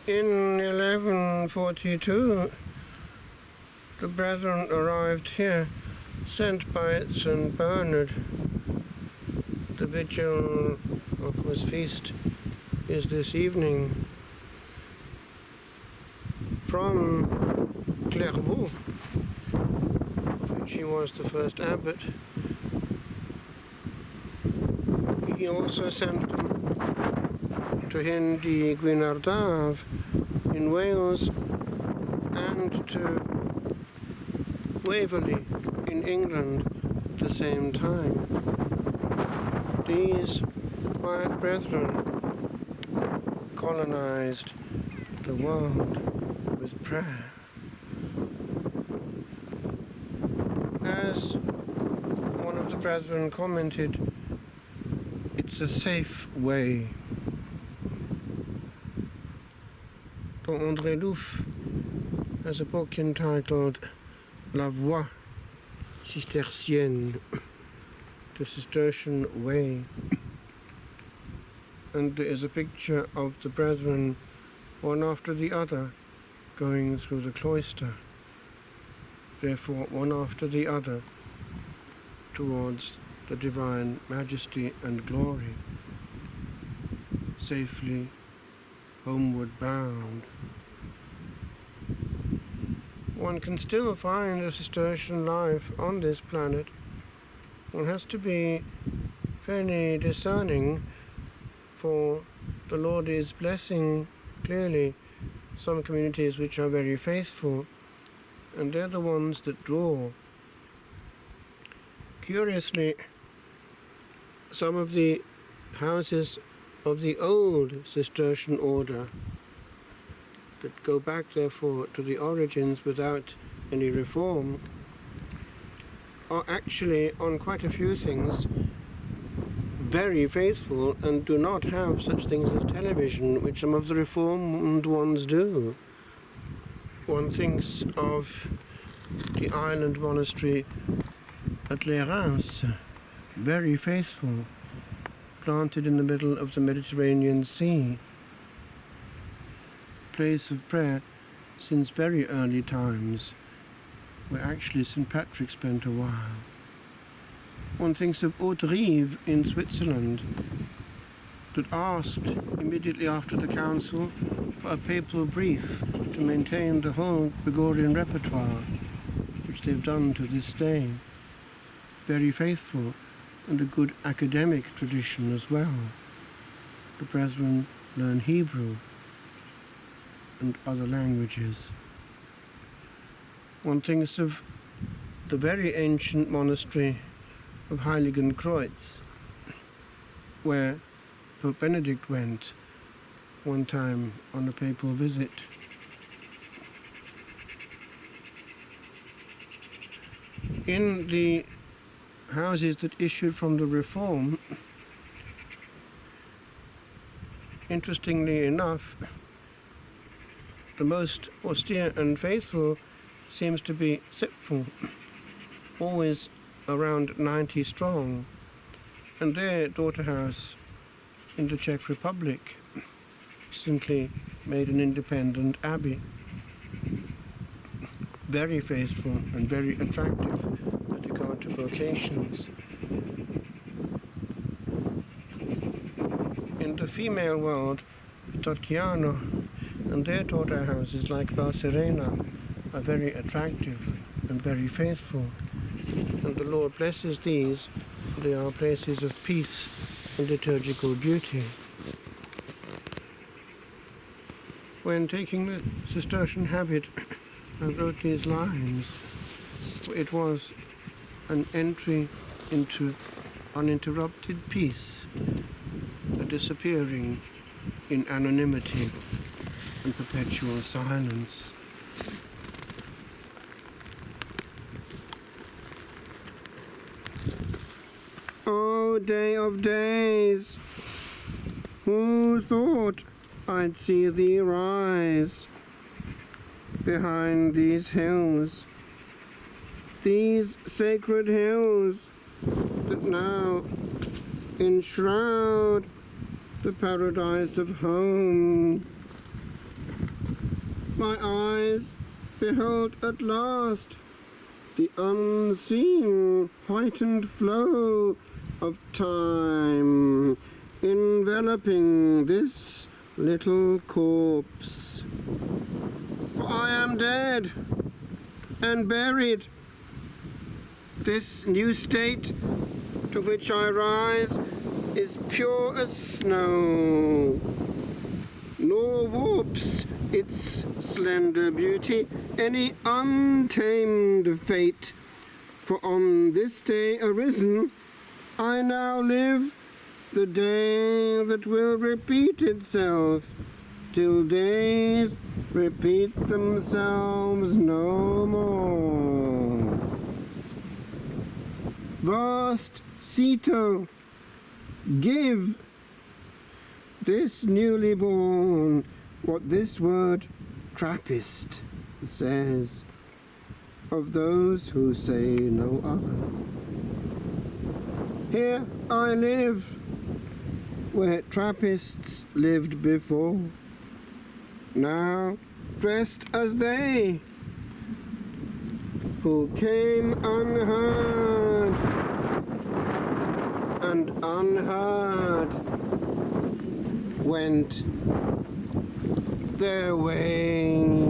In 1142, the brethren arrived here, sent by St. Bernard. The vigil of whose feast is this evening. From Clairvaux, of which he was the first abbot, he also sent them to Hendy Gwynardaf in Wales and to Waverley in England at the same time. These quiet brethren colonized the world with prayer. As one of the brethren commented, it's a safe way. Don André Louf has a book entitled La Voie Cistercienne, the Cistercian Way, and there is a picture of the brethren, one after the other, going through the cloister, therefore one after the other, towards the divine majesty and glory, safely homeward bound. One can still find a Cistercian life on this planet. One has to be fairly discerning, for the Lord is blessing clearly some communities which are very faithful, and they're the ones that draw. Curiously, some of the houses of the old Cistercian order that go back therefore to the origins without any reform are actually on quite a few things very faithful and do not have such things as television, which some of the reformed ones do. One thinks of the island monastery at Les Reims, very faithful, planted in the middle of the Mediterranean Sea, place of prayer since very early times, where actually St. Patrick spent a while. One thinks of Haute-Rive in Switzerland, that asked immediately after the council for a papal brief to maintain the whole Gregorian repertoire, which they've done to this day. Very faithful, and a good academic tradition as well. The brethren learn Hebrew and other languages. One thinks of the very ancient monastery of Heiligenkreuz, where Pope Benedict went one time on a papal visit. In the houses that issued from the Reform, interestingly enough, the most austere and faithful seems to be Sipful, always around 90 strong, and their daughter house in the Czech Republic recently made an independent abbey. Very faithful and very attractive with regard to vocations. In the female world, Tocchiano and their daughter houses like Valserena are very attractive and very faithful, and the Lord blesses these. They are places of peace and liturgical beauty. When taking the Cistercian habit, I wrote these lines. It was an entry into uninterrupted peace, a disappearing in anonymity and perpetual silence. Oh, day of days, who thought I'd see thee rise behind these hills, these sacred hills that now enshroud the paradise of home. my eyes behold at last the unseen whitened flow of time enveloping this little corpse. For I am dead and buried. This new state to which I rise is pure as snow, nor warps its slender beauty any untamed fate. For on this day arisen, I now live the day that will repeat itself, till days repeat themselves no more. Vast Ceto, give this newly born what this word Trappist says of those who say no other. Here I live where Trappists lived before, now dressed as they, who came unheard and unheard went their way.